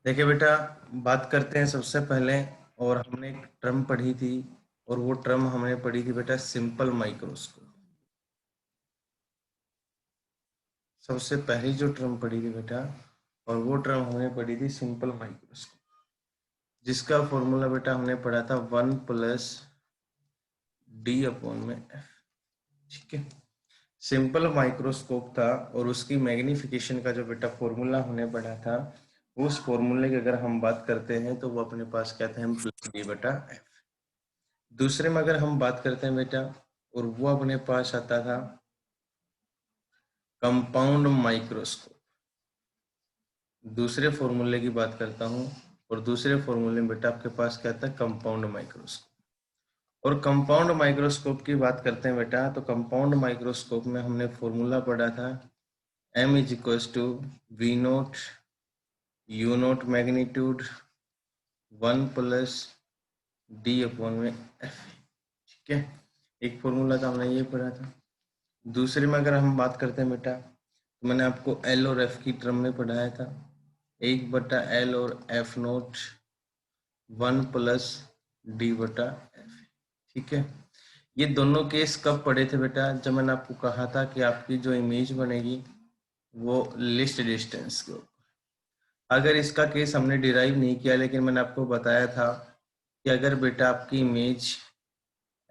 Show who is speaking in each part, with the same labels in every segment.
Speaker 1: देखिए बेटा, बात करते हैं सबसे पहले। और हमने एक टर्म पढ़ी थी, और वो टर्म हमने पढ़ी थी बेटा सिंपल माइक्रोस्कोप। सबसे पहली जो टर्म पढ़ी थी बेटा, और वो टर्म हमने पढ़ी थी सिंपल माइक्रोस्कोप, जिसका फॉर्मूला बेटा हमने पढ़ा था 1+D/F। ठीक है, सिंपल माइक्रोस्कोप था, और उसकी मैग्निफिकेशन का जो बेटा फॉर्मूला हमने पढ़ा था, उस फॉर्मूले की अगर हम बात करते हैं तो वो अपने पास क्या था, M+D/F। दूसरे में अगर हम बात करते हैं बेटा, और वो अपने पास आता था कंपाउंड माइक्रोस्कोप। दूसरे फॉर्मूले की बात करता हूँ, और दूसरे फॉर्मूले में बेटा आपके पास क्या था, कंपाउंड माइक्रोस्कोप। और कंपाउंड माइक्रोस्कोप की बात करते हैं बेटा, तो कंपाउंड माइक्रोस्कोप में हमने फॉर्मूला पढ़ा था M=V0 U0 मैग्नीट्यूड 1+D/F। ठीक है, एक फॉर्मूला था, हमने ये पढ़ा था। दूसरे में अगर हम बात करते हैं बेटा, तो मैंने आपको L और F की टर्म में पढ़ाया था, 1/L और F0 1+D/F। ठीक है, ये दोनों केस कब पढ़े थे बेटा, जब मैंने आपको कहा था कि आपकी जो इमेज बनेगी वो लिस्ट डिस्टेंस के ऊपर। अगर इसका केस हमने डिराइव नहीं किया, लेकिन मैंने आपको बताया था कि अगर बेटा आपकी इमेज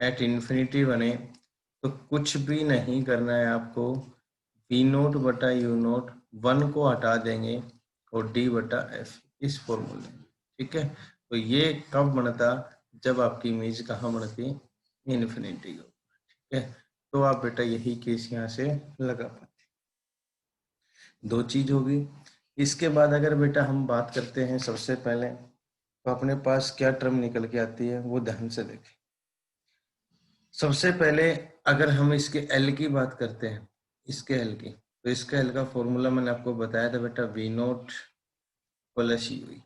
Speaker 1: एट इन्फिनिटी बने तो कुछ भी नहीं करना है आपको, V0/U0 1 को हटा देंगे और D/F इस फॉर्मूले में। ठीक है, तो ये कब बनता, जब आपकी इमेज कहाँ बनती, इन्फिनिटी को। ठीक है, तो आप बेटा यही केस यहाँ से लगा पाते। दो चीज होगी। इसके बाद अगर बेटा हम बात करते हैं सबसे पहले, तो अपने पास क्या टर्म निकल के आती है वो ध्यान से देखें। सबसे पहले अगर हम इसके एल की बात करते हैं, इसके एल की, तो इसका एल का फॉर्मूला मैंने आपको बताया था बेटा V0+UE।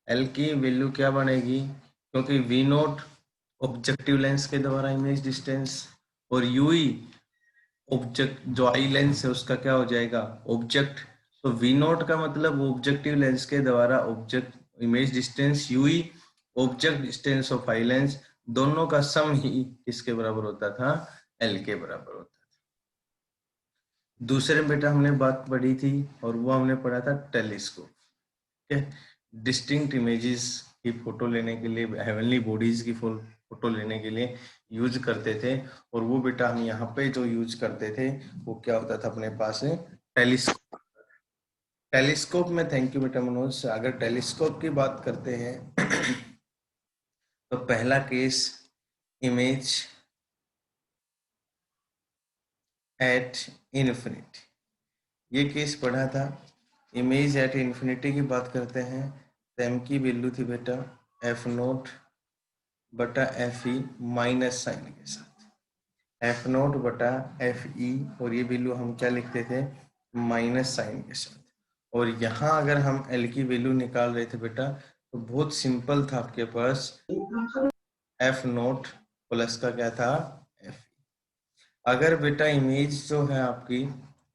Speaker 1: एल की वैल्यू क्या बनेगी, क्योंकि V0 ऑब्जेक्टिव लेंस के द्वारा इमेज डिस्टेंस, और UE ऑब्जेक्ट जो आई लेंस है उसका क्या हो जाएगा, ऑब्जेक्ट। तो V0 का मतलब ऑब्जेक्टिव लेंस के द्वारा object image distance, UE object distance of eye lens, दोनों का सम ही किसके बराबर होता था, L के बराबर होता था। दूसरे में बेटा हमने बात पढ़ी थी, और वो हमने पढ़ा था टेलीस्कोप। ठीक है, डिस्टिंक्ट इमेजेस की फोटो लेने के लिए, हेवनली बॉडीज की फोटो लेने के लिए यूज करते थे। और वो बेटा हम यहाँ पे जो यूज करते थे वो क्या होता था, अपने पास टेलीस्कोप। टेलीस्कोप में, थैंक यू बेटा मनोज, अगर टेलीस्कोप की बात करते हैं तो पहला केस इमेज एट इन्फिनिटी, ये केस पढ़ा था। इमेज एट इन्फिनिटी की बात करते हैं तो एम की वैल्यू थी बेटा F0/Fe माइनस साइन के साथ, F0/Fe, और ये वैल्यू हम क्या लिखते थे, माइनस साइन के साथ। और यहाँ अगर हम L की वैल्यू निकाल रहे थे बेटा, तो बहुत सिंपल था, आपके पास F0 प्लस का क्या था, Fe। अगर बेटा इमेज जो है आपकी,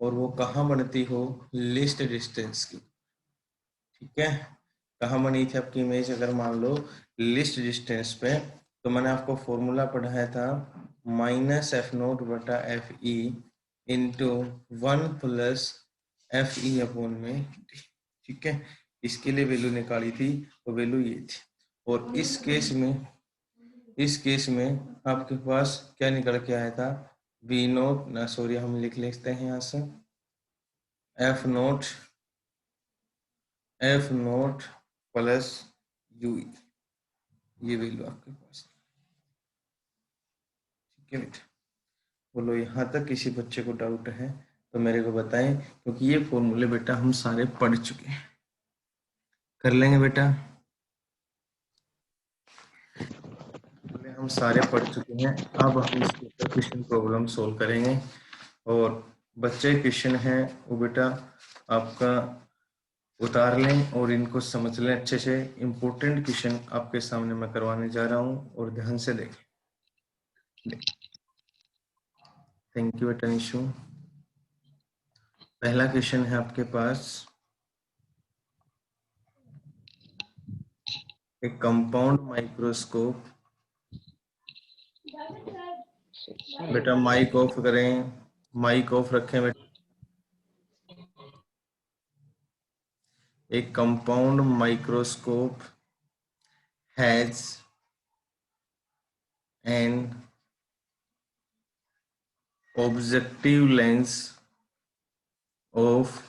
Speaker 1: और वो कहाँ बनती हो, लिस्ट डिस्टेंस की। ठीक है, कहाँ बनी थी आपकी इमेज, अगर मान लो लिस्ट डिस्टेंस पे, तो मैंने आपको फॉर्मूला पढ़ाया था -F0/Fe इंटू 1+Fe/d। ठीक है, इसके लिए वैल्यू निकाली थी, तो वैल्यू ये थी। और इस केस में आपके पास क्या निकल के आया था, V0 ना, सॉरी, हम लिख लेते हैं यहाँ से F0 प्लस UE, ये वैल्यू आपके पास। ठीक है बेटा, बोलो यहाँ तक किसी बच्चे को डाउट है तो मेरे को बताएं, क्योंकि ये फॉर्मूले बेटा हम सारे पढ़ चुके हैं। कर लेंगे बेटा, हम सारे पढ़ चुके हैं। अब हम इसके ऊपर क्वेश्चन प्रॉब्लम सोल्व करेंगे। और बच्चे क्वेश्चन हैं वो बेटा आपका उतार लें और इनको समझ लें अच्छे से। इम्पोर्टेंट क्वेश्चन आपके सामने मैं करवाने जा रहा हूँ, और ध्यान से देखें। थैंक यू बेटा निशु। पहला क्वेश्चन है आपके पास, एक कंपाउंड माइक्रोस्कोप, बेटा माइक ऑफ करें, माइक ऑफ रखें बेटा। एक compound microscope has an objective lens of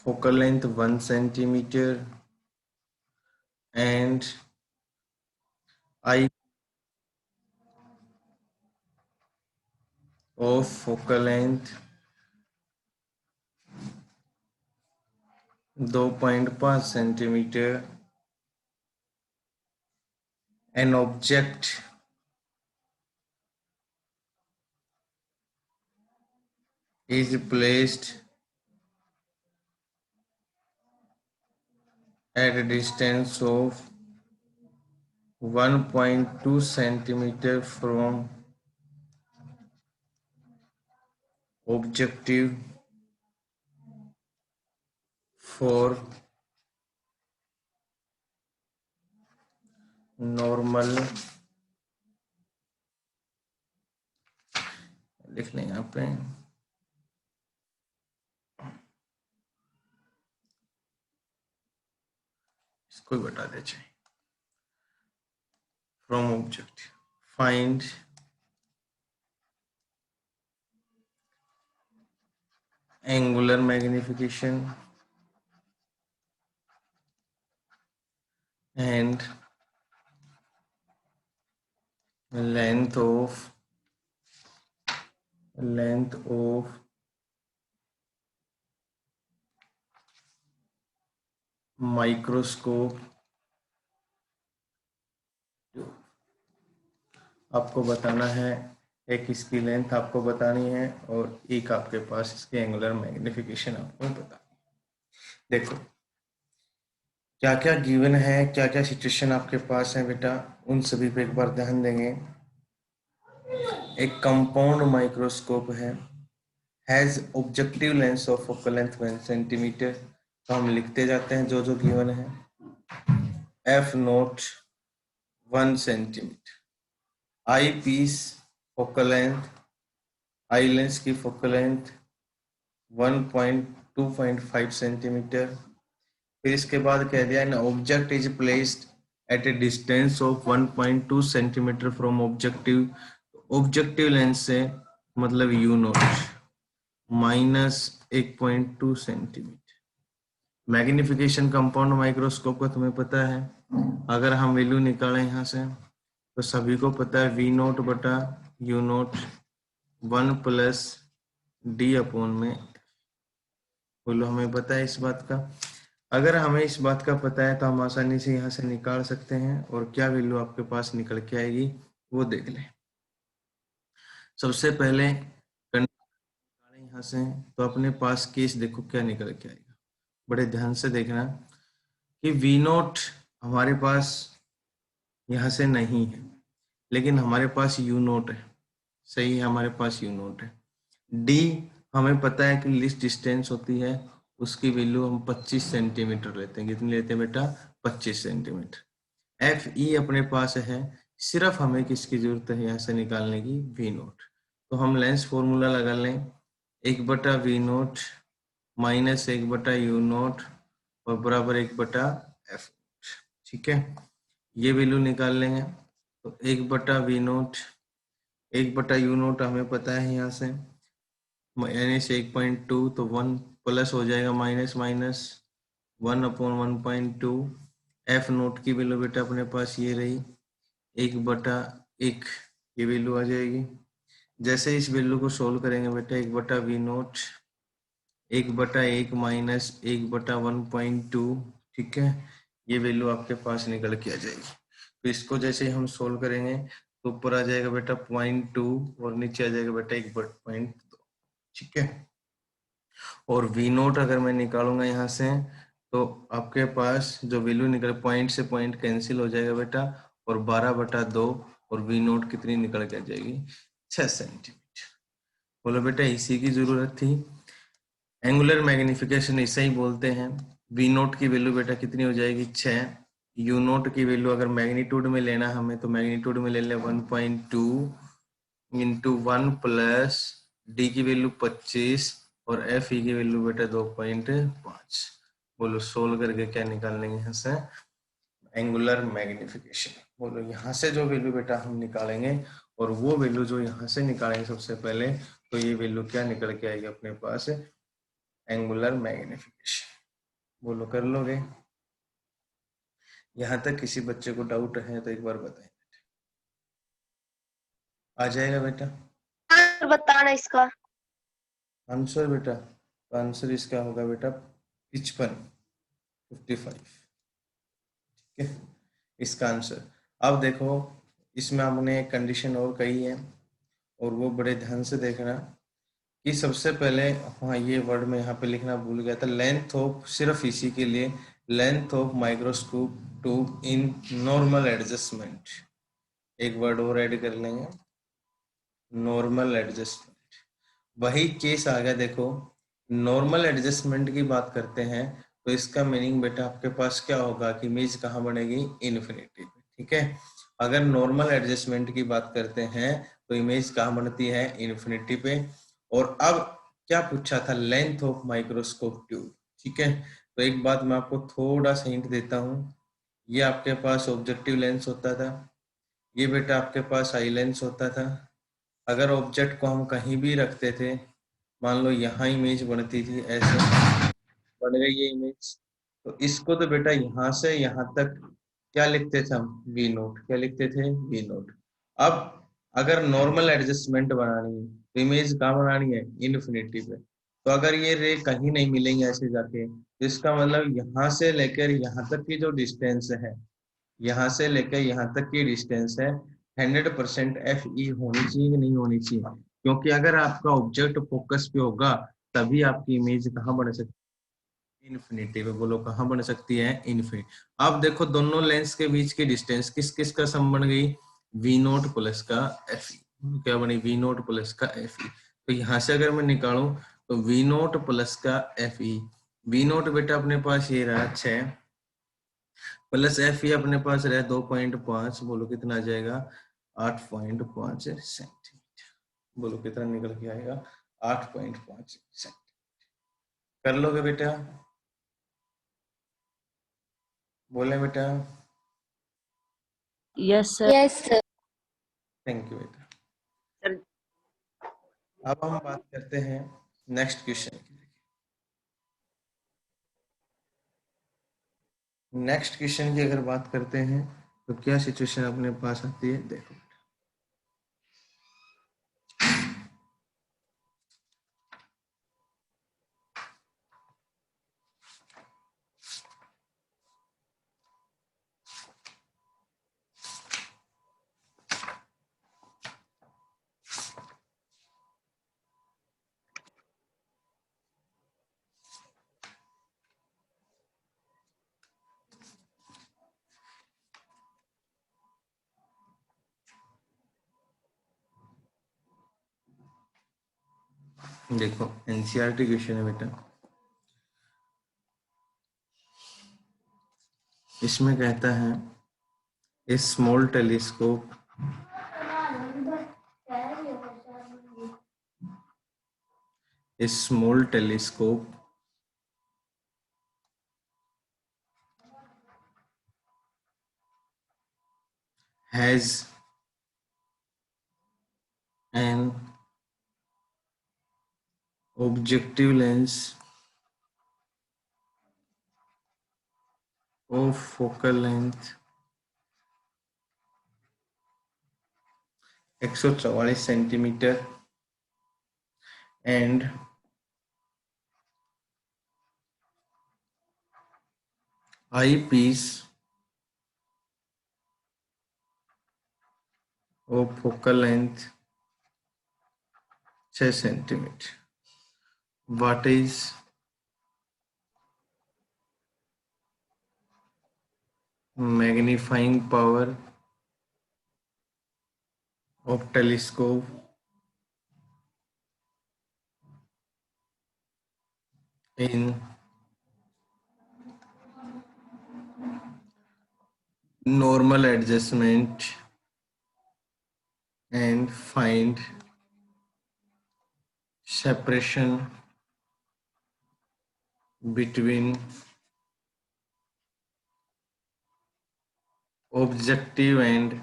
Speaker 1: focal length 1 centimeter and eye of focal length 2.5 centimeter. An object is placed at a distance of 1.2 centimeter from objective for normal, लिख लें यहाँ पे, इसको बता दे चाहिए, from objective find angular magnification and length of microscope. आपको बताना है, एक इसकी लेंथ आपको बतानी है और एक आपके पास इसकी एंगुलर मैग्निफिकेशन आपको बतानी है। देखो क्या क्या गिवन है, क्या क्या सिचुएशन आपके पास है बेटा, उन सभी पे एक बार ध्यान देंगे। एक कंपाउंड माइक्रोस्कोप है, has objective lens of focal length 1 centimetre. तो हम लिखते जाते हैं जो जो गिवन है। F nought 1 centimetre, eyepiece focal length, eye lens की फोकल लेंथ 1.2.5 सेंटीमीटर। फिर इसके बाद कह दिया an object is placed at a distance of 1.2 centimetre from objective. Objective lens से मतलब U nought -1.2 centimetre. Magnification compound microscope का तुम्हें पता है, अगर हम वैल्यू निकालें यहाँ से तो सभी को पता है वी नोट बटा you note 1 plus D upon में। बोलो हमें पता है इस बात का। अगर हमें इस बात का पता है तो हम आसानी से यहाँ से निकाल सकते हैं, और क्या वैल्यू आपके पास निकल के आएगी वो देख लें। सबसे पहले यहाँ से तो अपने पास केस देखो क्या निकल के आएगा, बड़े ध्यान से देखना कि वी नोट हमारे पास यहाँ से नहीं है, लेकिन हमारे पास यू नोट है। सही है, हमारे पास यू नोट है। डी हमें पता है कि लिस्ट डिस्टेंस होती है, उसकी वैल्यू हम 25 सेंटीमीटर लेते हैं। कितनी लेते हैं बेटा? 25 सेंटीमीटर। एफ ई अपने पास है, सिर्फ हमें किसकी जरूरत है यहाँ से निकालने की? V naught. तो हम लेंस फॉर्मूला लगा लें, 1/वी नोट माइनस 1/यू नोट और बराबर 1/एफ। ठीक है, ये वैल्यू निकाल लेंगे। तो 1/वी नोट 1/यू नोट हमें पता है यहाँ से माइनस 1.2, तो 1 प्लस हो जाएगा माइनस माइनस 1/1.2। एफ नोट की वैल्यू बेटा अपने पास ये रही 1/1, ये वैल्यू आ जाएगी। जैसे इस वैल्यू को सोल्व करेंगे बेटा, 1/वी नोट 1/1 माइनस 1/1.2, ठीक है, ये वैल्यू आपके पास निकल के आ जाएगी। तो इसको जैसे हम सोल्व करेंगे तो ऊपर आ जाएगा बेटा 0.2 और नीचे आ जाएगा बेटा 1/2, ठीक है। और वी नोट अगर मैं निकालूंगा यहाँ से तो आपके पास जो वैल्यू निकल, पॉइंट से पॉइंट कैंसिल हो जाएगा बेटा, और 12/2 और वी नोट कितनी निकल के आ जाएगी? 6 सेंटीमीटर। बोलो बेटा इसी की जरूरत थी। एंगुलर मैग्निफिकेशन इसे ही बोलते हैं वी नोट की वैल्यू बेटा कितनी हो जाएगी 6। यू नोट की वैल्यू अगर मैग्नीट्यूड में लेना हमें तो मैग्नीट्यूड में ले लें 1.2 इंटू 1 प्लस डी की वैल्यू 25 और एफ ई की वैल्यू बेटा 2.5। बोलो सोल्व करके क्या निकाल लेंगे यहाँ से एंगुलर मैग्निफिकेशन। बोलो यहाँ से जो वैल्यू बेटा हम निकालेंगे और वो वैल्यू जो यहाँ से निकालेंगे सबसे पहले, तो ये वैल्यू क्या निकल के आएगी अपने पास एंगुलर मैग्निफिकेशन। बोलो कर लोगे? यहाँ तक किसी बच्चे को डाउट है तो एक बार बताएं। आ जाएगा बेटा
Speaker 2: बताना इसका
Speaker 1: आंसर बेटा? तो आंसर इसका होगा बेटा 55 ठीक है इसका आंसर। अब देखो इसमें हमने एक कंडीशन और कही है और वो बड़े ध्यान से देखना कि सबसे पहले, हाँ ये वर्ड मैं यहाँ पे लिखना भूल गया था, लेंथ ऑफ, सिर्फ इसी के लिए length of microscope tube in normal adjustment, एक वर्ड और ऐड कर लेंगे नॉर्मल एडजस्टमेंट। वही केस आ गया देखो, नॉर्मल एडजस्टमेंट की बात करते हैं तो इसका मीनिंग बेटा आपके पास क्या होगा कि इमेज कहाँ बनेगी इन्फिनिटी पे, ठीक है। अगर नॉर्मल एडजस्टमेंट की बात करते हैं तो इमेज कहाँ बनती है इन्फिनिटी पे। और अब क्या पूछा था लेंथ ऑफ माइक्रोस्कोप ट्यूब, ठीक है। तो एक बात मैं आपको थोड़ा सा हिंट देता हूँ, ये आपके पास ऑब्जेक्टिव लेंस होता था, ये बेटा आपके पास आई लेंस होता था। अगर ऑब्जेक्ट को हम कहीं भी रखते थे, मान लो यहाँ इमेज बनती थी, ऐसे बन गई ये इमेज, तो इसको तो बेटा यहाँ से यहाँ तक क्या लिखते थे हम वी नोट, क्या लिखते थे वी नोट। अब अगर नॉर्मल एडजस्टमेंट बनानी है तो इमेज कहाँ बनानी है इन्फिनिटी पे। तो अगर ये रे कहीं नहीं मिलेंगे ऐसे जाके, तो इसका मतलब यहाँ से लेकर यहाँ तक की जो डिस्टेंस है, यहाँ से लेकर यहाँ तक की डिस्टेंस है 100% एफ ई होनी चाहिए कि नहीं होनी चाहिए। क्योंकि अगर आपका ऑब्जेक्ट फोकस पे होगा तभी आपकी इमेज कहाँ बन सकती है इन्फिनिटी पे। बोलो कहाँ बन सकती है इन्फिनिटी। अब देखो दोनों लेंस के बीच की डिस्टेंस किस किस का सम बन गई वी नोट प्लस का एफ ई। क्या बनी वी नोट प्लस का एफ ई। तो यहाँ से अगर मैं निकालूं तो वी नोट प्लस का एफ ई, वी नोट बेटा अपने पास ये रहा 6 प्लस एफ ई अपने पास रहे 2.5। बोलो कितना आ जाएगा 8.5 सेंटीमीटर। बोलो कितना निकल के आएगा 8.5 सेंटीमीटर। कर लोगे बेटा? बोले बेटा?
Speaker 2: Yes sir. Yes sir.
Speaker 1: Thank you बेटा। अब हम बात करते हैं नेक्स्ट क्वेश्चन की। नेक्स्ट क्वेश्चन की अगर बात करते हैं तो क्या सिचुएशन अपने पास आती है देखो। देखो एनसीईआरटी क्वेश्चन है बेटा, इसमें कहता है a small telescope A small telescope has an objective lens of focal length 144 centimetre and eyepiece of focal length 6 centimetre. What is magnifying power of telescope in normal adjustment and find separation between objective and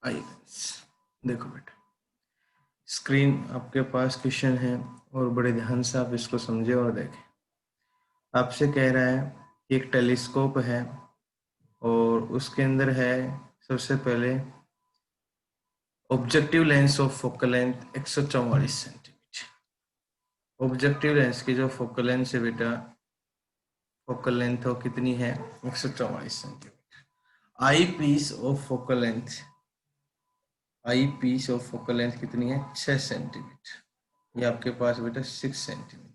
Speaker 1: ions। देखो बेटा, screen आपके पास question है और बड़े ध्यान से आप इसको समझे और देखें। आपसे कह रहा है कि एक टेलीस्कोप है और उसके अंदर है सबसे पहले objective lens of focal length 144 centimetre. Objective lens की जो फोकल लेंथ है बेटा, फोकल लेंथ वो कितनी है? 144 centimetre. Eyepiece of focal length, eyepiece of focal length कितनी है? 6 सेंटीमीटर। ये आपके पास बेटा 6 सेंटीमीटर।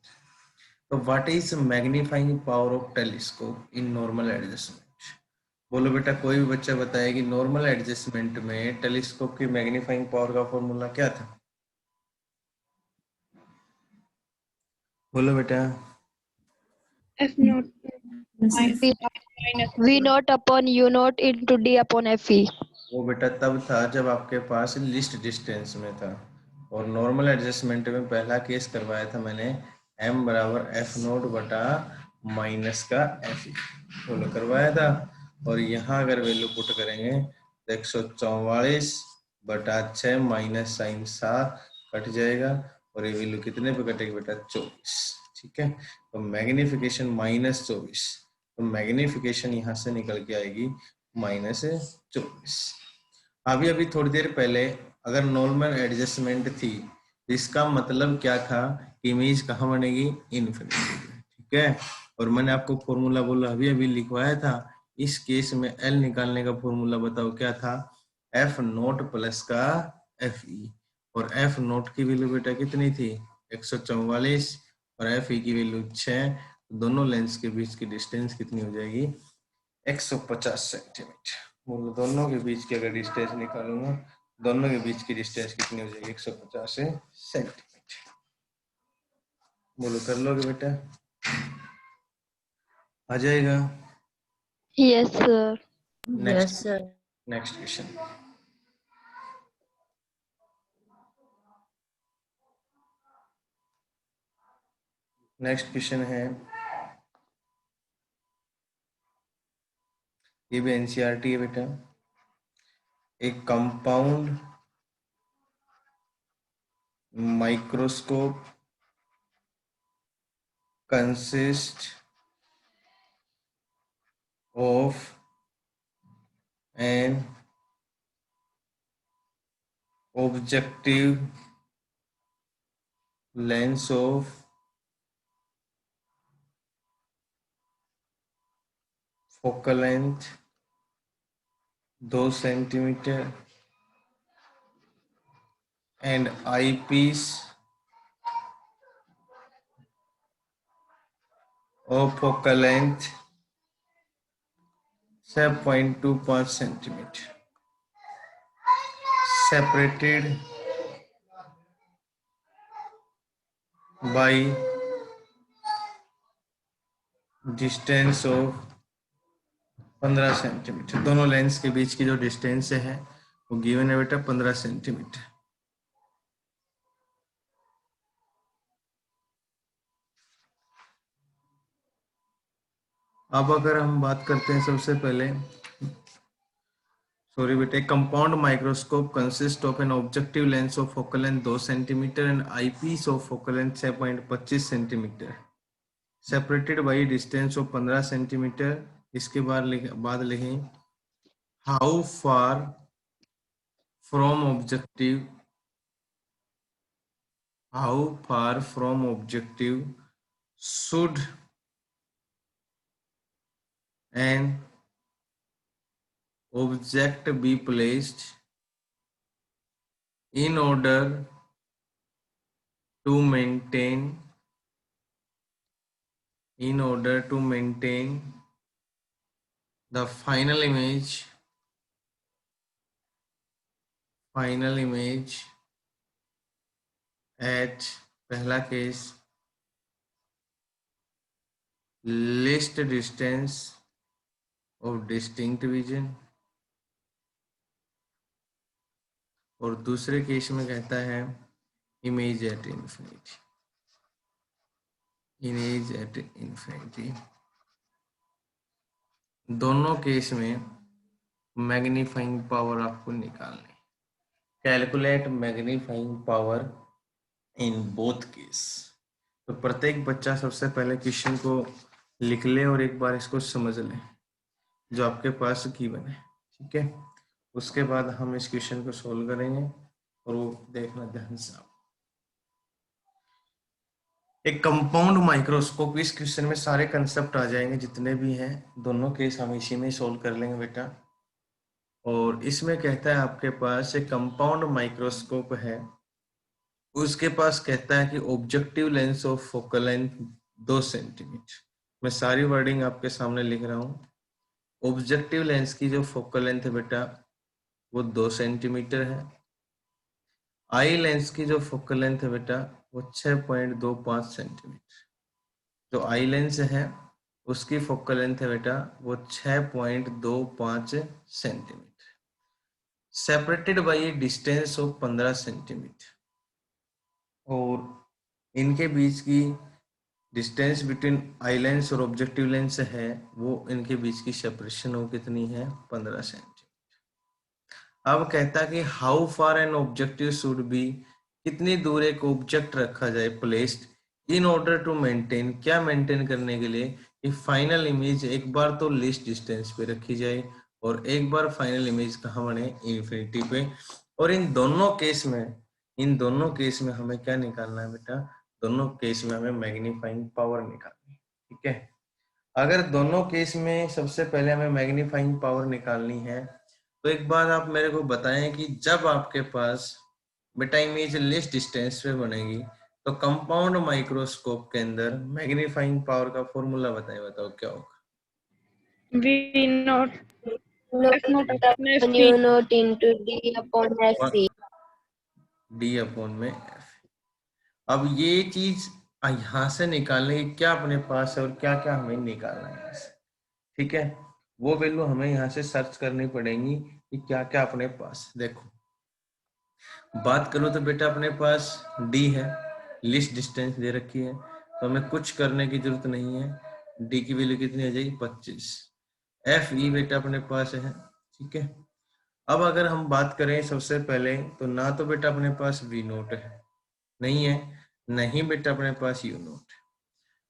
Speaker 1: तो what is magnifying power of telescope in normal adjustment? बोलो बेटा, कोई भी बच्चा बताए कि नॉर्मल एडजस्टमेंट में टेलीस्कोप की मैग्नीफाइंग पावर का फॉर्मूला क्या था? बोलो बेटा।
Speaker 3: F naught minus
Speaker 2: V naught upon U naught into D upon FE.
Speaker 1: वो बेटा तब था जब आपके पास लिस्ट डिस्टेंस में था, और नॉर्मल एडजस्टमेंट में पहला केस करवाया था मैंने m बराबर एफ नोट बटा माइनस का एफ ई, बोलो करवाया था। और यहाँ अगर वैल्यू पुट करेंगे तो 144 बटा 6 माइनस साइन 7 कट जाएगा, और ये वैल्यू कितने पे कटेगी बेटा? 24। ठीक है, तो मैग्निफिकेशन -24, तो मैग्निफिकेशन यहाँ से निकल के आएगी -24। अभी अभी थोड़ी देर पहले अगर नॉर्मल एडजस्टमेंट थी, इसका मतलब क्या था? इमेज कहाँ बनेगी? इनफिनिटी। ठीक है, और मैंने आपको फॉर्मूला बोला अभी अभी लिखवाया था। इस केस में एल निकालने का फॉर्मूला बताओ क्या था? एफ नोट प्लस का एफ ई, और एफ नोट की वैल्यू बेटा कितनी थी? 144, और एफ ई की वैल्यू 6। दोनों लेंस के बीच की डिस्टेंस कितनी हो जाएगी? 150 सेंटीमीटर। बोलो दोनों के बीच की अगर डिस्टेंस निकालूंगा, दोनों के बीच की डिस्टेंस कितनी हो जाएगी? 150 सेंटीमीटर। बोलो कर लोगे बेटा? आ जाएगा?
Speaker 2: Yes, sir.
Speaker 1: Next,
Speaker 4: Yes, sir.
Speaker 1: Next question. Next question है, ये भी एनसीईआरटी है बेटा। एक compound microscope consist of an objective lens of focal length 2 centimetre and eyepiece of focal length 7.25 centimeter, separated by distance of 15 centimetre. दोनों lens के बीच की जो डिस्टेंस है वो गिवन है बेटा 15 सेंटीमीटर। अब अगर हम बात करते हैं सबसे पहले, सॉरी बेटा, compound microscope consist of an objective lens of focal length 2 centimetre and eyepiece of focal length 6.25 centimetre, separated by distance of 15 centimetre. इसके बाद लिखें how far from objective, how far from objective should an object be placed in order to maintain the final image at पहला case least distance of distinct vision, और दूसरे case में कहता है image at infinity, image at infinity. दोनों case में magnifying power आपको निकालनी। Calculate magnifying power in both case. तो प्रत्येक बच्चा सबसे पहले क्वेश्चन को लिख ले और एक बार इसको समझ ले जो आपके पास गिवन है, ठीक है। उसके बाद हम इस क्वेश्चन को सोल्व करेंगे और वो देखना ध्यान से आप। एक कंपाउंड माइक्रोस्कोप, इस क्वेश्चन में सारे कंसेप्ट आ जाएंगे जितने भी हैं, दोनों केस हम इसी में सोल्व कर लेंगे बेटा। और इसमें कहता है आपके पास एक कंपाउंड माइक्रोस्कोप है, उसके पास कहता है कि objective lens of focal length 2 centimetre. मैं सारी वर्डिंग आपके सामने लिख रहा हूँ। ऑब्जेक्टिव लेंस की जो फोकल लेंथ है बेटा वो 2 सेंटीमीटर है। आई लेंस की जो फोकल लेंथ है बेटा वो 6.25 सेंटीमीटर। जो आई लेंस है उसकी फोकल लेंथ है बेटा वो 6.25 centimetre, separated by distance of 15 centimetre. और इनके बीच की डिस्टेंस बिटवीन आई लेंस और ऑब्जेक्टिव लेंस है वो इनके बीच की सेपरेशन वो कितनी है 15 सेंटीमीटर। अब कहता है कि how far an objective should be, कितनी दूर एक ऑब्जेक्ट रखा जाए placed in order to maintain, क्या मेंटेन करने के लिए कि फाइनल इमेज एक बार तो लीस्ट डिस्टेंस पे रखी जाए और एक बार फाइनल इमेज कहाँ बने इन्फिनिटी पे। और इन दोनों केस में हमें क्या निकालना है बेटा, दोनों केस में हमें मैग्नीफाइंग पावर निकालनी है, ठीक है। अगर दोनों केस में सबसे पहले हमें मैग्नीफाइंग पावर निकालनी है तो एक बार आप मेरे को बताएं कि जब आपके पास बेटा इमेज लेस डिस्टेंस पे बनेगी तो कंपाउंड माइक्रोस्कोप के अंदर मैग्नीफाइंग पावर का फॉर्मूला बताओ क्या होगा।
Speaker 3: V naught F naught upon
Speaker 2: upon
Speaker 3: FP.
Speaker 2: u naught into d upon fc.
Speaker 1: D upon में एफ। अब ये चीज यहाँ से निकालने की क्या अपने पास है और क्या क्या हमें निकालना है यहाँ से, ठीक है। वो वैल्यू हमें यहाँ से सर्च करनी पड़ेगी कि क्या क्या अपने पास। देखो बात करूं तो बेटा अपने पास डी है, लिस्ट डिस्टेंस दे रखी है तो हमें कुछ करने की जरूरत नहीं है। डी की वैल्यू कितनी आ जाएगी 25। एफ ई बेटा अपने पास है, ठीक है। अब अगर हम बात करें सबसे पहले तो ना तो बेटा अपने पास वी नोट है, नहीं है, नहीं बेटा अपने पास यू नोट है।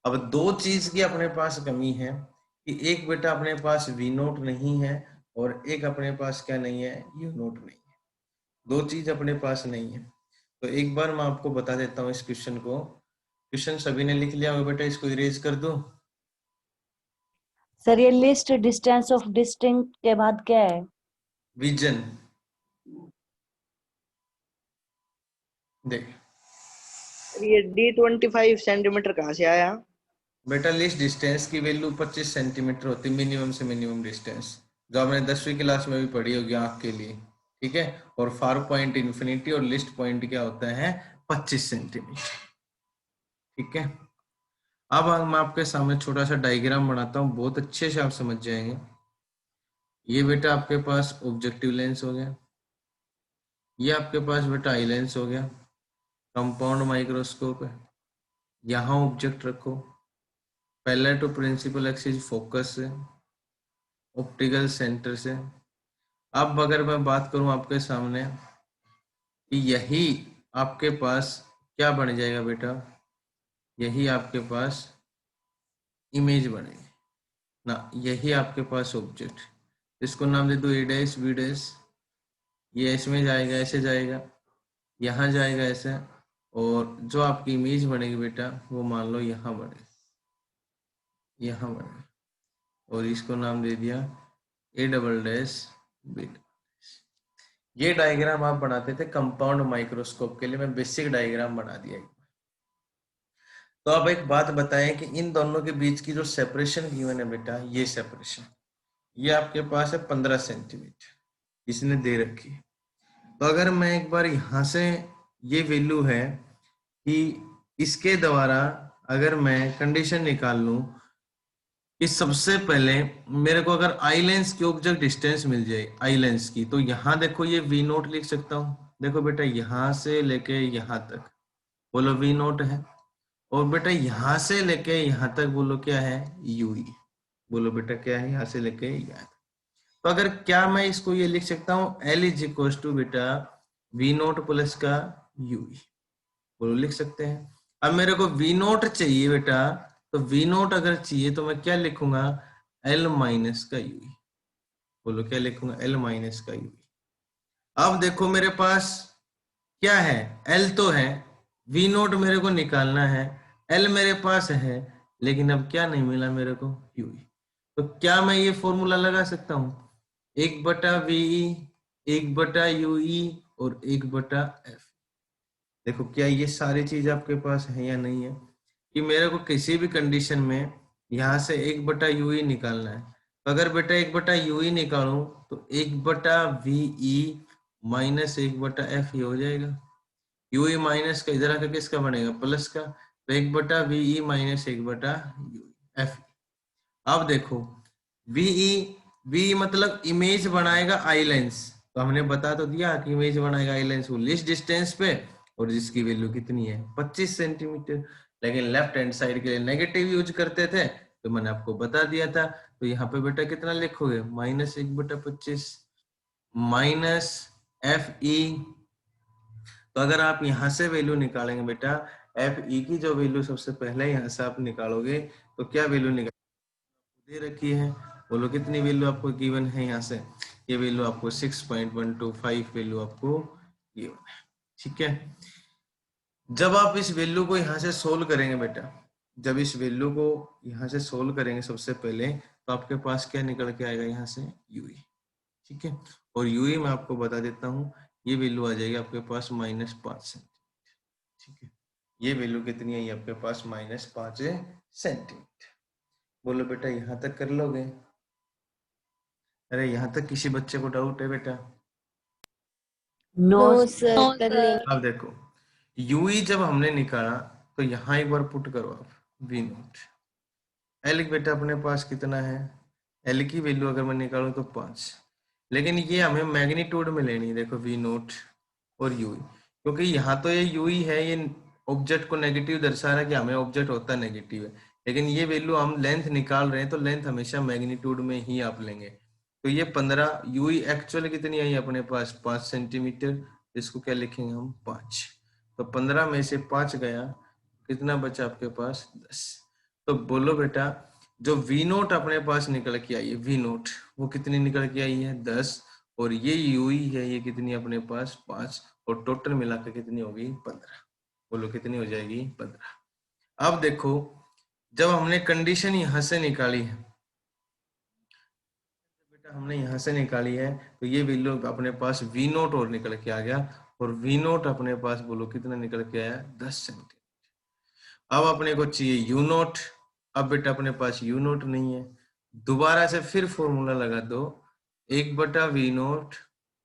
Speaker 1: अब दो चीज की अपने पास कमी है कि एक बेटा अपने पास वी नोट नहीं है और एक अपने पास क्या नहीं है, यू नोट नहीं है। दो चीज अपने पास नहीं है। तो एक बार मैं आपको बता देता हूँ इस क्वेश्चन को। क्वेश्चन सभी ने लिख लिया होगा बेटा, इसको इरेज कर दो।
Speaker 4: सर ये लिस्ट डिस्टेंस ऑफ डिस्टिंक्ट के बाद क्या है?
Speaker 1: विजन। देख
Speaker 5: ये D25 सेंटीमीटर कहाँ से आया?
Speaker 1: बेटा लिस्ट डिस्टेंस की वैल्यू 25 सेंटीमीटर होती है, मिनिमम से मिनिमम डिस्टेंस, जो आपने 10वीं क्लास में भी पढ़ी होगी आंख के लिए, ठीक है। और फार पॉइंट इन्फिनिटी और लिस्ट पॉइंट क्या होता है 25 सेंटीमीटर, ठीक है। अब मैं आपके सामने छोटा सा डायग्राम बनाता हूँ, बहुत अच्छे से आप समझ जाएंगे। ये बेटा आपके पास ऑब्जेक्टिव लेंस हो गया, ये आपके पास बेटा आई लेंस हो गया, कंपाउंड माइक्रोस्कोप है, यहाँ ऑब्जेक्ट रखो, पहला टू प्रिंसिपल एक्सिस फोकस से, ऑप्टिकल सेंटर से। अब अगर मैं बात करूं आपके सामने कि यही आपके पास क्या बन जाएगा बेटा, यही आपके पास इमेज बनेगी ना, यही आपके पास ऑब्जेक्ट, इसको नाम दे दो ए डैश बी डैश। ये इसमें जाएगा, ऐसे जाएगा, यहाँ जाएगा ऐसे, और जो आपकी इमेज बनेगी बेटा वो मान लो यहाँ बने, यहाँ बने, और इसको नाम दे दिया ए डबल डैश बी। ये डायग्राम आप बनाते थे कंपाउंड माइक्रोस्कोप के लिए, मैं बेसिक डायग्राम बना दिया। तो अब एक बात बताएं कि इन दोनों के बीच की जो सेपरेशन गिवन है बेटा, ये सेपरेशन ये आपके पास है 15 सेंटीमीटर, इसने दे रखी है। तो अगर मैं एक बार यहाँ से ये वैल्यू है कि इसके द्वारा अगर मैं कंडीशन निकाल लूं कि सबसे पहले मेरे को अगर आई लेंस की ऑब्जेक्ट डिस्टेंस मिल जाए आई लेंस की, तो यहाँ देखो ये वी नोट लिख सकता हूँ। देखो बेटा यहाँ से लेके यहाँ तक बोलो वी नोट है, और बेटा यहाँ से लेके यहाँ तक बोलो क्या है, यूई। बोलो बेटा क्या है, यहाँ से लेके यहाँ तक। तो अगर क्या मैं इसको ये लिख सकता हूँ, एल इज इक्वल टू बेटा वी नोट प्लस का यूई। बोलो लिख सकते हैं। अब मेरे को वी नोट चाहिए बेटा, तो वी नोट अगर चाहिए तो मैं क्या लिखूंगा, एल माइनस का यूई। बोलो क्या लिखूंगा, एल माइनस का यूई। अब देखो मेरे पास क्या है, एल तो है, वी नोट मेरे को निकालना है, एल मेरे पास है, लेकिन अब क्या नहीं मिला मेरे को, यूई। तो क्या मैं ये फॉर्मूला लगा सकता हूं, 1/वी, 1/यूई और 1/एफ। देखो क्या ये सारी चीज आपके पास है या नहीं है, कि मेरे को किसी भी कंडीशन में यहाँ से 1/यूई निकालना है। तो अगर बेटा 1/यूई निकालूं तो 1/वीई माइनस 1/एफ ही हो जाएगा। यूई माइनस का इधर आकर किसका बनेगा, प्लस का, तो 1/वीई माइनस 1/एफ। अब देखो वीई, वी मतलब इमेज बनाएगा आई लेंस, तो हमने बता तो दिया कि इमेज बनाएगा आई लेंस वो लिस्ट डिस्टेंस पे, और जिसकी वैल्यू कितनी है 25 सेंटीमीटर। लेकिन लेफ्ट हैंड साइड के लिए नेगेटिव यूज करते थे, तो मैंने आपको बता दिया था। तो यहाँ पे बेटा कितना लिखोगे, माइनस 1/25 माइनस एफ ई। तो अगर आप यहाँ से वैल्यू निकालेंगे बेटा, एफ ई की जो वैल्यू सबसे पहले यहाँ से आप निकालोगे, तो क्या वैल्यू निकाल दे रखी है, बोलो कितनी वैल्यू आपको गिवन है, यहाँ से ये वैल्यू आपको 6.125 वैल्यू आपको गिवन है। ठीक है, जब आप इस वैल्यू को यहाँ से सोल्व करेंगे बेटा, जब इस वैल्यू को यहाँ से सोल्व करेंगे सबसे पहले, तो आपके पास क्या निकल के आएगा यहाँ से, यूई। ठीक है, और यूई मैं आपको बता देता हूँ, ये वैल्यू आ जाएगी आपके पास -5 सेंटीमीटर। ठीक है, ये वैल्यू कितनी है, ये आपके पास -5 सेंटीमीटर। बोलो बेटा यहाँ तक कर लोगे, अरे यहाँ तक किसी बच्चे को डाउट है बेटा?
Speaker 4: No
Speaker 2: No, sir. कर लेंगे.
Speaker 1: अब देखो यूई जब हमने निकाला, तो यहाँ एक बार पुट करो आप वी नोट। एल बेटा अपने पास कितना है, एल की वैल्यू अगर मैं निकालूं तो 5, लेकिन ये हमें मैग्नीट्यूड में लेनी है। देखो वी नोट और यूई, क्योंकि यहाँ तो ये यूई है, ये ऑब्जेक्ट को नेगेटिव दर्शा रहा है कि हमें ऑब्जेक्ट होता नेगेटिव है, लेकिन ये वैल्यू हम लेंथ निकाल रहे हैं, तो लेंथ हमेशा मैग्नीट्यूड में ही आप लेंगे। तो ये 15, यूई एक्चुअल कितनी आई अपने पास 5 सेंटीमीटर, इसको क्या लिखेंगे हम 5। तो 15 में से 5 गया, कितना बचा आपके पास 10। तो बोलो बेटा जो वी नोट अपने पास निकल के आई है, वी नोट वो कितनी निकल के आई है 10, और ये यूई है ये कितनी अपने पास 5, और टोटल मिलाकर कितनी होगी 15। बोलो कितनी हो जाएगी 15। अब देखो जब हमने कंडीशन यहां से निकाली है बेटा, हमने यहां से निकाली है, तो ये वैल्यू अपने पास वी नोट और निकल के आ गया, और वी नोट अपने पास बोलो कितना निकल के आया 10 सेंटीमीटर। अब अपने को चाहिए यू नोट, अब बेटा अपने पास यू नोट नहीं है, दोबारा से फिर फॉर्मूला लगा दो, 1/वी नोट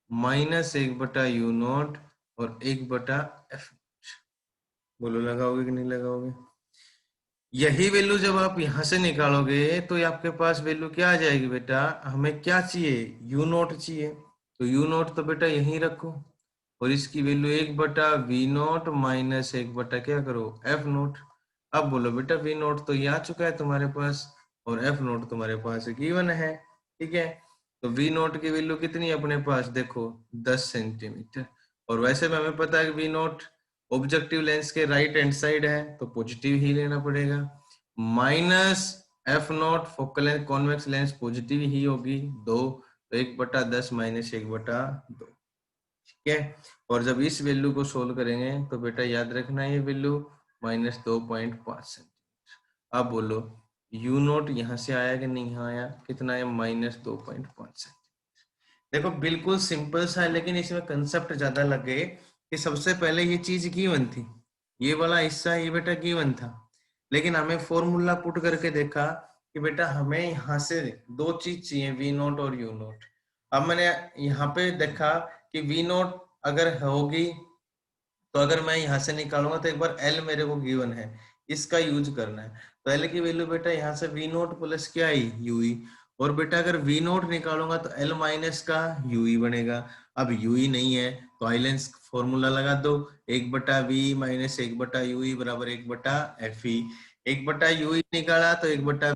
Speaker 1: माइनस 1/यू नोट और 1/एफ। बोलो लगाओगे कि नहीं लगाओगे? यही वैल्यू जब आप यहां से निकालोगे, तो ये आपके पास वैल्यू क्या आ जाएगी बेटा, हमें क्या चाहिए, यू नोट चाहिए, तो यू नोट तो बेटा यहीं रखो, और इसकी वैल्यू 1/वी नोट माइनस 1/ क्या करो, एफ नोट। अब बोलो बेटा वी नोट तो ये आ चुका है तुम्हारे पास, और एफ नोट तुम्हारे पास गिवन है। ठीक है, तो वी नोट की वैल्यू कितनी है अपने पास, देखो 10 सेंटीमीटर, और वैसे भी हमें पता है कि वी नोट ऑब्जेक्टिव लेंस के राइट हैंड साइड है, तो पॉजिटिव ही लेना पड़ेगा, minus F nought focal length convex lens positive ही होगी 2, तो 1/10 माइनस 1/2। ठीक है, और जब इस वैल्यू को सोल्व करेंगे तो बेटा याद रखना ये वैल्यू -2.5 सेंटीमीटर। अब बोलो यू नोट यहाँ से आया कि नहीं आया, कितना है -2.5 सेंटीमीटर। देखो बिल्कुल सिंपल सा है, लेकिन इसमें कंसेप्ट ज्यादा लग गए कि सबसे पहले ये चीज गिवन थी, ये वाला हिस्सा ये बेटा गिवन था, लेकिन हमें फॉर्मूला पुट करके देखा कि बेटा हमें यहाँ से 2 चीज चाहिए, वी नोट और यू नोट। अब मैंने यहाँ पे देखा कि वी नोट अगर होगी, तो अगर मैं यहाँ से निकालूंगा तो एक बार एल मेरे को गिवन है, इसका यूज करना है। तो एल की वैल्यू बेटा यहाँ से वी नोट प्लस क्या आई यूई, और बेटा अगर वी नोट निकालूंगा तो एल माइनस का यूई बनेगा। अब यूई नहीं है तो आइलेंस फॉर्मूला लगा दो, 1/v माइनस 1/ui बराबर 1/fe। 1/ui निकाला तो 1/fe।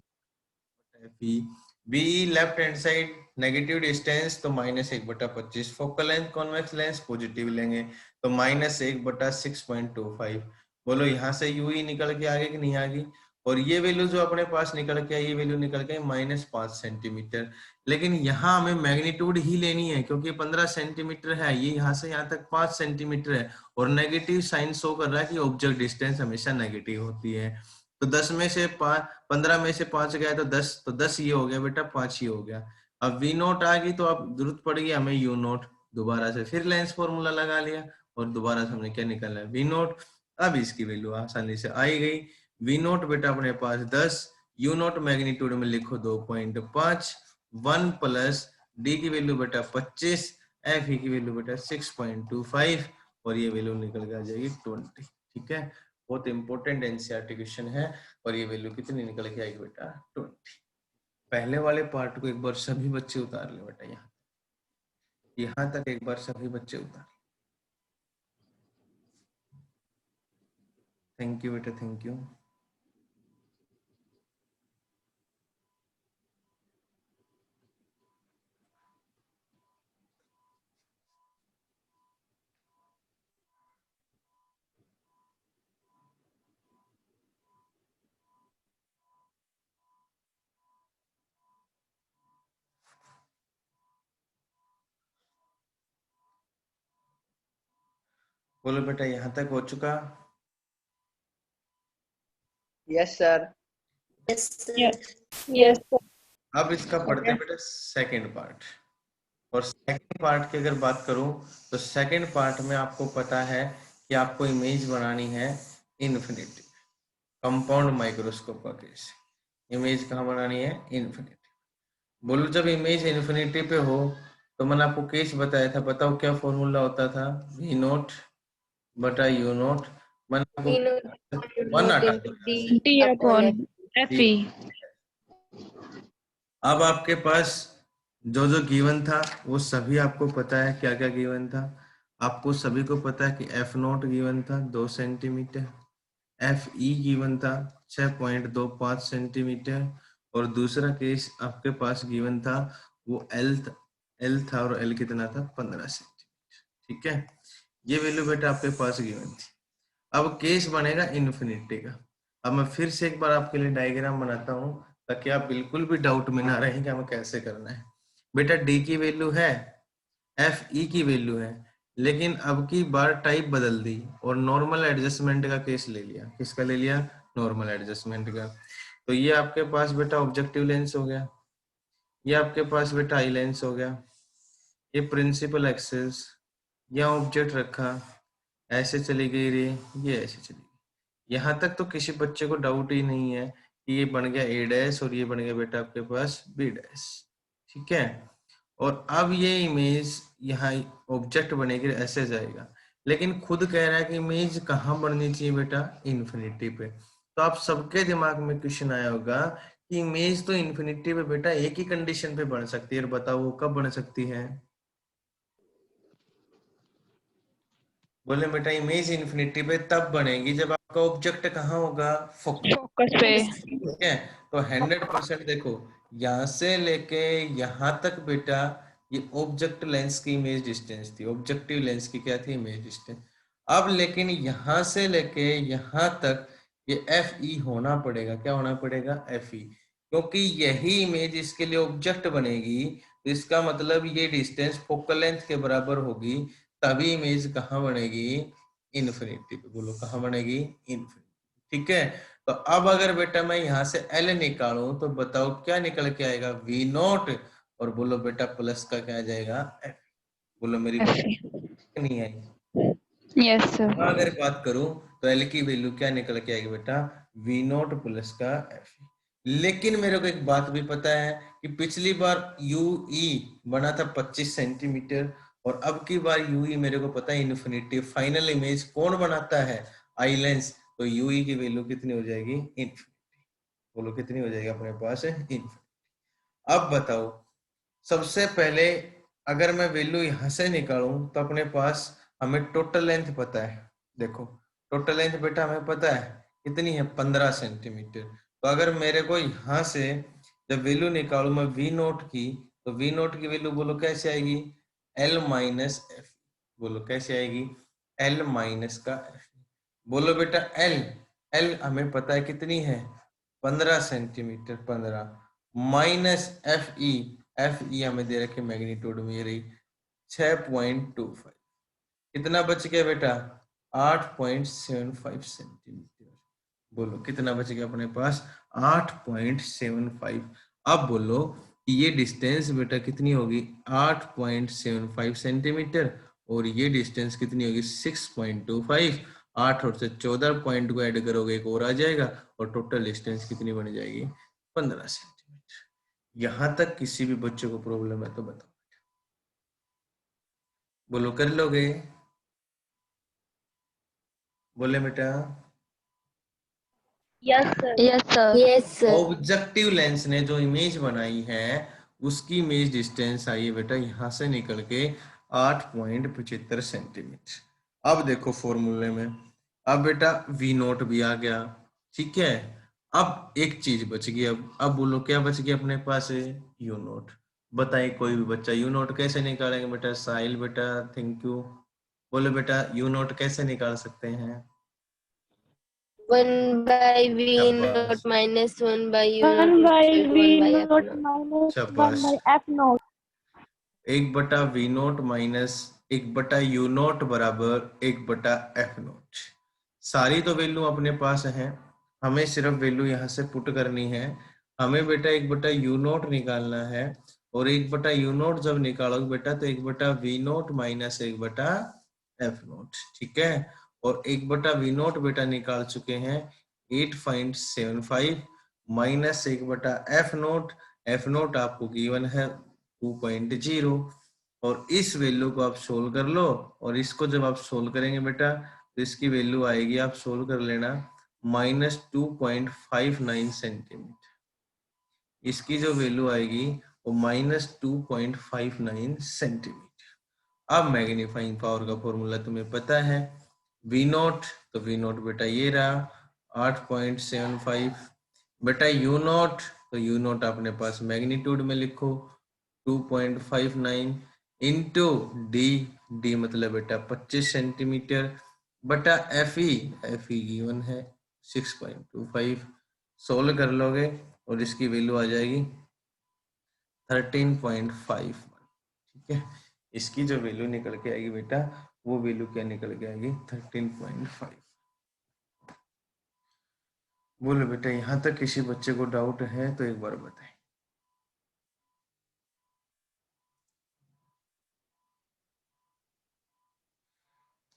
Speaker 1: Be left hand side negative distance तो -1/25। Focal length convex lens positive लेंगे तो -1/6.25। बोलो यहाँ से यूई निकल के आगे कि नहीं आ गई, और ये वैल्यू जो अपने पास निकल के आई, ये वैल्यू निकल के -5 सेंटीमीटर। लेकिन यहाँ हमें मैग्नीट्यूड ही लेनी है क्योंकि 15 सेंटीमीटर है, ये यहाँ से यहाँ तक 5 सेंटीमीटर है, और नेगेटिव साइन शो कर रहा है कि ऑब्जेक्ट डिस्टेंस हमेशा नेगेटिव होती है। तो 10 में से 15 में से 5 गया तो 10, तो 10 ये हो गया बेटा, 5 ये हो गया। अब वी नोट आ गई तो अब जरूरत पड़ेगी हमें यू नोट, दोबारा से फिर लेंस फॉर्मूला लगा लिया और दोबारा से हमने क्या निकाला वी नोट। अब इसकी वैल्यू आसानी से आई गई। वी नोट बेटा अपने पास 10, यू नोट मैग्नीट्यूड में लिखो 2.5, 1 प्लस डी की वैल्यू बेटा 25, एफ ई की वैल्यू बेटा 6.25, और ये वैल्यू निकल के आ जाएगी 20। ठीक है, बहुत इंपॉर्टेंट एनसीईआरटी क्वेश्चन है, और ये वैल्यू कितनी निकल के आएगी बेटा 20। पहले वाले पार्ट को एक बार सभी बच्चे उतार ले बेटा, यहाँ तक एक बार सभी बच्चे उतार। थैंक यू बेटा, थैंक यू। बोलो बेटा, यहाँ तक हो चुका?
Speaker 5: Yes sir.
Speaker 3: Yes.
Speaker 1: अब इसका पढ़ते हैं बेटा सेकंड पार्ट। और सेकंड पार्ट की अगर बात करूं तो सेकंड पार्ट में आपको पता है कि आपको इमेज बनानी है इन्फिनिटी, कंपाउंड माइक्रोस्कोप का केस। इमेज कहाँ बनानी है? इन्फिनिटी। बोलो जब इमेज इन्फिनिटी पे हो तो मैंने आपको केस बताया था, बताओ क्या फॉर्मूला होता था? वी नोट बटा यू नोट, मैंने आपको 1 हटा दिया।
Speaker 3: D upon Fe.
Speaker 1: अब आपके पास जो जो गिवन था वो सभी आपको पता है, क्या क्या गिवन था आपको सभी को पता है कि एफ नोट गिवन था 2 सेंटीमीटर, एफ ई गिवन था 6.25 सेंटीमीटर, और दूसरा केस आपके पास गिवन था वो एल था, और एल कितना था? 15 सेंटीमीटर। ठीक है, ये वैल्यू बेटा आपके पास गिवन थी। अब केस बनेगा इन्फिनिटी का। अब मैं फिर से एक बार आपके लिए डायग्राम बनाता हूँ ताकि आप बिल्कुल भी डाउट में ना रहें कि हमें कैसे करना है। बेटा डी की वैल्यू है, एफ ई की वैल्यू है, लेकिन अब की बार टाइप बदल दी और नॉर्मल एडजस्टमेंट का केस ले लिया। किसका ले लिया? नॉर्मल एडजस्टमेंट का। तो ये आपके पास बेटा ऑब्जेक्टिव लेंस हो गया, ये आपके पास बेटा आई लेंस हो गया, ये प्रिंसिपल एक्सिस, या ऑब्जेक्ट रखा, ऐसे चली गई रे, ये ऐसे चली गई। यहाँ तक तो किसी बच्चे को डाउट ही नहीं है कि ये बन गया ए डैश और ये बन गया बेटा आपके पास बी डैश। ठीक है, और अब ये इमेज यहाँ ऑब्जेक्ट बनेगी, ऐसे जाएगा, लेकिन खुद कह रहा है कि इमेज कहाँ बननी चाहिए बेटा? इन्फिनिटी पे। तो आप सबके दिमाग में क्वेश्चन आया होगा कि इमेज तो इन्फिनिटी पे बेटा एक ही कंडीशन पे बन सकती है, और बताओ वो कब बन सकती है? बोले बेटा इमेज इन्फिनिटी पे तब बनेगी जब आपका ऑब्जेक्ट कहाँ होगा? फोकस
Speaker 3: Focus पे.
Speaker 1: ठीक है, तो 100% देखो यहाँ से लेके यहाँ तक बेटा ये ऑब्जेक्ट लेंस की इमेज डिस्टेंस थी, ऑब्जेक्टिव लेंस की क्या थी? Image distance. अब लेकिन यहाँ से लेके यहाँ तक ये एफ ई होना पड़ेगा। क्या होना पड़ेगा? एफ ई, क्योंकि यही इमेज इसके लिए ऑब्जेक्ट बनेगी, तो इसका मतलब ये डिस्टेंस फोकल लेंथ के बराबर होगी, तभी इमेज कहाँ बनेगी? इन्फिनिटी पे। बोलो कहाँ बनेगी? इन्फिनिटी। ठीक है, तो अब अगर बेटा मैं यहाँ से एल निकालूं तो बताओ क्या निकल के आएगा? वी नोट, और बोलो बेटा प्लस का क्या आ जाएगा? एफ। बोलो मेरी बात
Speaker 3: Fe.
Speaker 1: नहीं आई?
Speaker 3: Yes sir.
Speaker 1: अगर बात करूं तो एल की वैल्यू क्या निकल के आएगी बेटा? वी नोट प्लस का एफ। लेकिन मेरे को एक बात भी पता है कि पिछली बार यू ई बना था 25 सेंटीमीटर, और अब की बार यू ई मेरे को पता है इन्फिनिटी। फाइनल इमेज कौन बनाता है? Eye lens. तो यू ई की वैल्यू कितनी हो जाएगी? इन्फिनिटी। बोलो कितनी हो जाएगी अपने पास इन्फिनिटी। अब बताओ, सबसे पहले अगर मैं वैल्यू यहां से निकालूं तो अपने पास हमें टोटल लेंथ पता है। देखो टोटल लेंथ बेटा हमें पता है कितनी है, 15 सेंटीमीटर। तो अगर मेरे को यहां से जब वैल्यू निकालू मैं वी नोट की, तो वी नोट की वैल्यू बोलो कैसे आएगी, एल माइनस एफ। बोलो कैसे आएगी, एल माइनस का एफ। बोलो बेटा एल, एल हमें पता है कितनी है, 15 centimetre, 15 minus F E, F E हमें दे रखे मैग्नीट्यूड में ये रही 6.25। कितना बच गया बेटा, 8.75 सेंटीमीटर। बोलो कितना बच गया अपने पास, 8.75। अब बोलो कि ये डिस्टेंस बेटा कितनी होगी, 8.75 सेंटीमीटर, और ये डिस्टेंस कितनी होगी 6.25। 8 और से 14 पॉइंट को ऐड करोगे एक और आ जाएगा, और टोटल डिस्टेंस कितनी बन जाएगी, 15 सेंटीमीटर। यहां तक किसी भी बच्चे को प्रॉब्लम है तो बताओ, बोलो कर लोगे, बोले बेटा।
Speaker 2: Yes, sir.
Speaker 3: Yes, sir.
Speaker 2: Yes, sir.
Speaker 1: Objective lens ने जो इमेज बनाई है उसकी इमेज डिस्टेंस आई है बेटा यहां से निकल के 8.75 सेंटीमीटर। अब देखो फॉर्मूले में, अब बेटा वी नोट भी आ गया, ठीक है। अब एक चीज बच गई, अब बोलो क्या बच गया अपने पास है, यू नोट। बताइए कोई भी बच्चा यू नोट कैसे निकालेंगे बेटा, साहिल बेटा थैंक यू। बोलो बेटा यू नोट कैसे निकाल सकते हैं,
Speaker 2: 1 by V
Speaker 1: शाबाश
Speaker 2: naught minus 1 by U
Speaker 3: 1
Speaker 2: naught
Speaker 3: by
Speaker 2: equal to
Speaker 3: V
Speaker 2: 1 by F
Speaker 3: naught
Speaker 2: naught.
Speaker 3: minus 1
Speaker 1: शाबाश।
Speaker 3: by F naught.
Speaker 1: 1/V minus 1/U0 बराबर 1/F0। सारी तो वैल्यू अपने पास है, हमें सिर्फ वैल्यू यहाँ से पुट करनी है। हमें बेटा 1/U0 निकालना है, और 1/U0 जब निकालोगे बेटा तो 1/V0 माइनस 1/F0, ठीक है। और 1/V0 बेटा निकाल चुके हैं 8.75 माइनस 1/F0। F0 आपको गिवन है 2.0, और इस वैल्यू को आप सोल्व कर लो, और इसको जब आप सोल्व करेंगे बेटा तो इसकी वैल्यू आएगी, आप सोल्व कर लेना, -2.59 सेंटीमीटर। इसकी जो वैल्यू आएगी वो -2.59 सेंटीमीटर। अब मैग्नीफाइंग पावर का फॉर्मूला तुम्हें पता है, वी नोट, तो वी नोट बेटा ये रहा 8.75, बेटा यू नोट, तो यू नोट अपने पास मैग्नीट्यूड में लिखो 2.59 इंटू डी, डी मतलब बेटा 25 सेंटीमीटर, बटा एफ ई गिवन है 6.25। सोल्व कर लोगे और इसकी वैल्यू आ जाएगी 13.51, ठीक है। इसकी जो वैल्यू निकल के आएगी बेटा, वो वैल्यू क्या निकल के आएगी 13.5। बोलो बेटा यहाँ तक किसी बच्चे को डाउट है तो एक बार बताएं।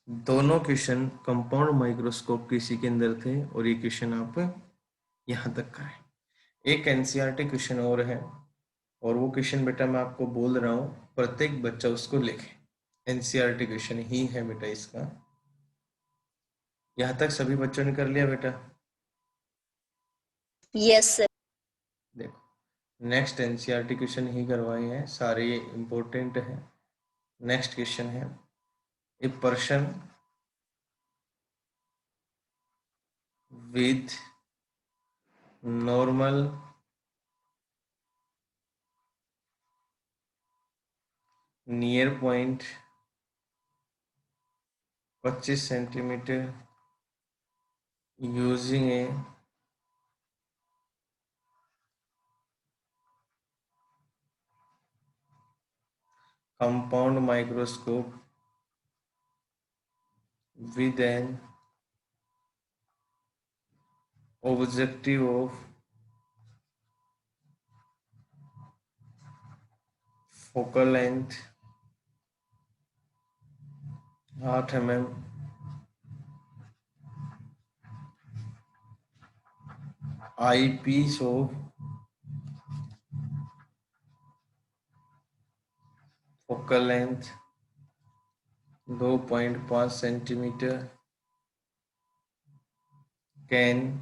Speaker 1: दोनों क्वेश्चन कंपाउंड माइक्रोस्कोप किसी के अंदर थे, और ये क्वेश्चन आप यहाँ तक करें। एक एनसीईआरटी क्वेश्चन और है, और वो क्वेश्चन बेटा मैं आपको बोल रहा हूँ, प्रत्येक बच्चा उसको लिखे। एनसीईआरटी क्वेश्चन ही है बेटा इसका। यहाँ तक सभी बच्चों ने कर लिया बेटा?
Speaker 2: Yes, sir.
Speaker 1: देखो नेक्स्ट एनसीईआरटी क्वेश्चन ही करवाए हैं, सारे इंपॉर्टेंट है। नेक्स्ट क्वेश्चन है, a person with normal near point 25 centimetre using a compound microscope with an objective of focal length 8 mm, eyepiece of focal length 2.5 centimetre can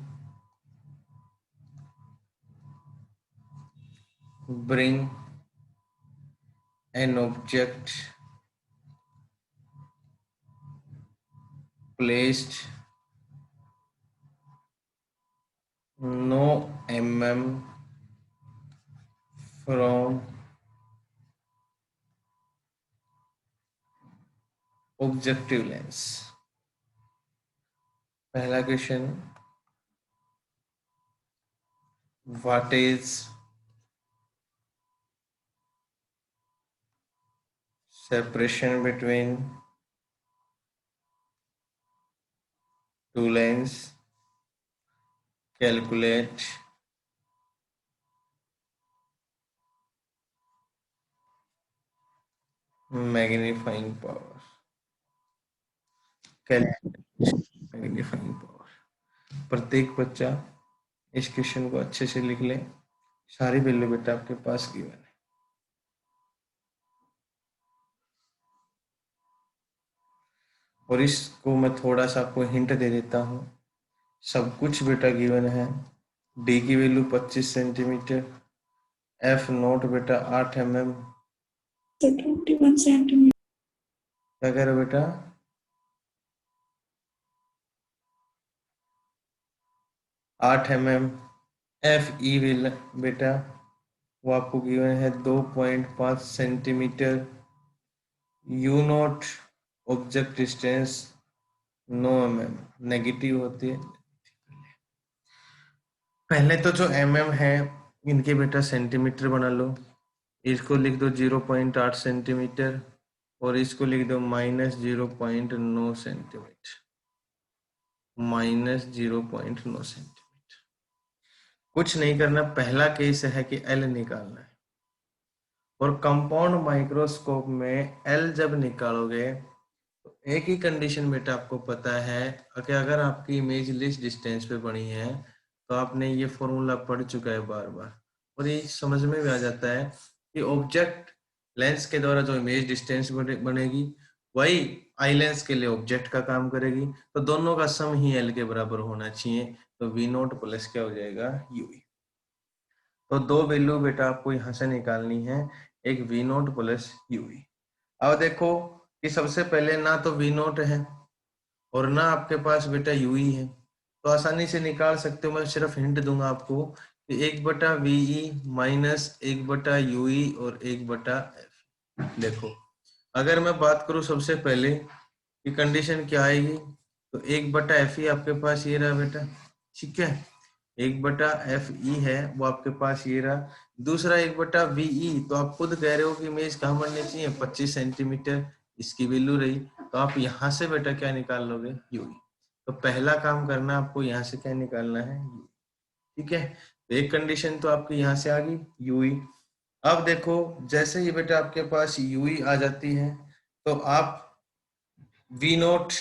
Speaker 1: bring an object placed no mm from objective lens। पहला question, what is separation between two lines, calculate magnifying power, calculate magnifying power। प्रत्येक बच्चा इस question को अच्छे से लिख ले, सारी वैल्यू बेटा आपके पास गिवन है। और इसको मैं थोड़ा सा आपको हिंट दे देता हूँ, सब कुछ बेटा गिवन है। डी की वैल्यू 25 सेंटीमीटर, एफ नोट बेटा 8 mm,
Speaker 6: 21 सेंटीमीटर।
Speaker 1: क्या कह रहे हो बेटा? 8 mm। एफ ई बेटा वो आपको गिवन है 2.5 centimetre. You note object distance 9 mm, negative होती है। पहले तो जो mm है इनके बेटा सेंटीमीटर बना लो, इसको लिख दो 0.8 सेंटीमीटर और इसको लिख दो -0.9 सेंटीमीटर, -0.9 सेंटीमीटर। कुछ नहीं करना, पहला केस है कि L निकालना है। और कंपाउंड माइक्रोस्कोप में L जब निकालोगे तो एक ही कंडीशन बेटा आपको पता है कि अगर आपकी इमेज लिस्ट डिस्टेंस पे बनी है तो आपने ये फॉर्मूला पढ़ चुका है बार बार, और ये समझ में भी आ जाता है कि ऑब्जेक्ट लेंस के द्वारा जो इमेज डिस्टेंस बनेगी वही आई लेंस के लिए ऑब्जेक्ट का काम करेगी, तो दोनों का सम ही L के बराबर होना चाहिए। तो V नोट प्लस क्या हो जाएगा, UE। तो दो वैल्यू बेटा आपको यहाँ से निकालनी है, एक V नोट प्लस UE। अब देखो कि सबसे पहले ना तो V नोट है और ना आपके पास बेटा UE है, तो आसानी से निकाल सकते हो। मैं सिर्फ हिंट दूंगा आपको कि 1/VE माइनस 1/UE और 1/F। देखो अगर मैं बात करूं सबसे पहले कि कंडीशन क्या आएगी, तो 1/FE आपके पास ये रहा बेटा, ठीक है। 1/FE है वो आपके पास ये रहा। दूसरा 1/VE, तो आप खुद कह रहे हो कि इमेज कहाँ बननी चाहिए, 25 सेंटीमीटर, इसकी वैल्यू रही। तो आप यहाँ से बेटा क्या निकाल लोगे, UE। तो पहला काम करना आपको यहाँ से क्या निकालना है, UE, ठीक है। तो एक कंडीशन तो आपकी यहाँ से आ गई, UE। अब देखो जैसे ही बेटा आपके पास UE आ जाती है तो आप V नोट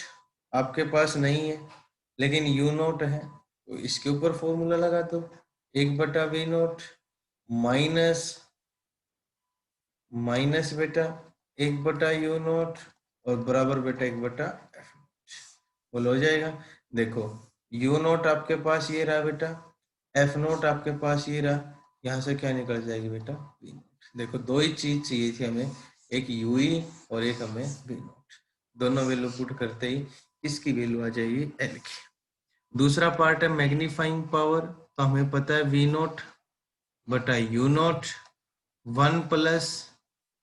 Speaker 1: आपके पास नहीं है लेकिन U नोट है, तो इसके ऊपर फॉर्मूला लगा दो, 1/V नोट माइनस बेटा 1/U नोट और बराबर बेटा 1/F। बोलो हो जाएगा। देखो U नोट आपके पास ये रहा बेटा, F नोट आपके पास ये रहा, यहाँ से क्या निकल जाएगी बेटा, V नोट। देखो दो ही चीज चाहिए थी हमें, एक UE और एक हमें V नोट। दोनों वैल्यू पुट करते ही इसकी वैल्यू आ जाएगी L की। दूसरा पार्ट है मैग्नीफाइंग पावर, तो हमें पता है V नोट बटा U नोट 1 प्लस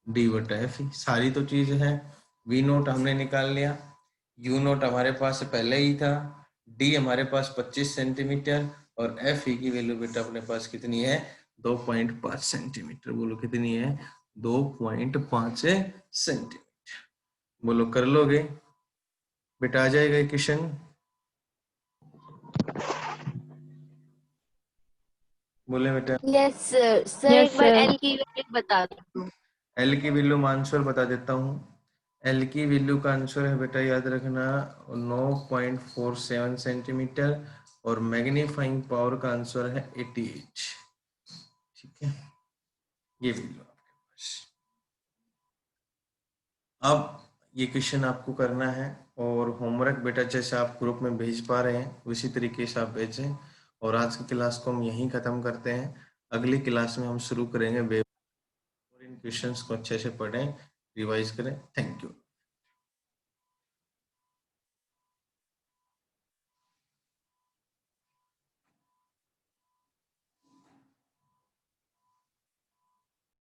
Speaker 1: D/F। सारी तो चीज है, V नोट हमने निकाल लिया, U नोट हमारे पास पहले ही था, D हमारे पास 25 सेंटीमीटर और FE की वैल्यू बेटा अपने पास कितनी है, 2.5 सेंटीमीटर। बोलो कितनी है, 2.5 सेंटीमीटर। बोलो कर लोगे बेटा, आ जाएगा क्वेश्चन। बोले बेटा
Speaker 7: यस सर। सर
Speaker 3: Yes,
Speaker 7: एक बार
Speaker 3: sir.
Speaker 7: एल की वैल्यू बता दो।
Speaker 1: एल की वैल्यू मैं आंसर बता देता हूँ। एल की वैल्यू का आंसर है बेटा, याद रखना 9.47 सेंटीमीटर और मैग्नीफाइंग पावर का आंसर है 88। ठीक है, ये वैल्यू आपके पास। अब ये क्वेश्चन आपको करना है और होमवर्क बेटा जैसे आप ग्रुप में भेज पा रहे हैं उसी तरीके से आप भेजें। और आज की क्लास को हम यहीं खत्म करते हैं। अगली क्लास में हम शुरू करेंगे वेव और इन क्वेश्चंस को अच्छे से पढ़ें, रिवाइज करें। Thank you.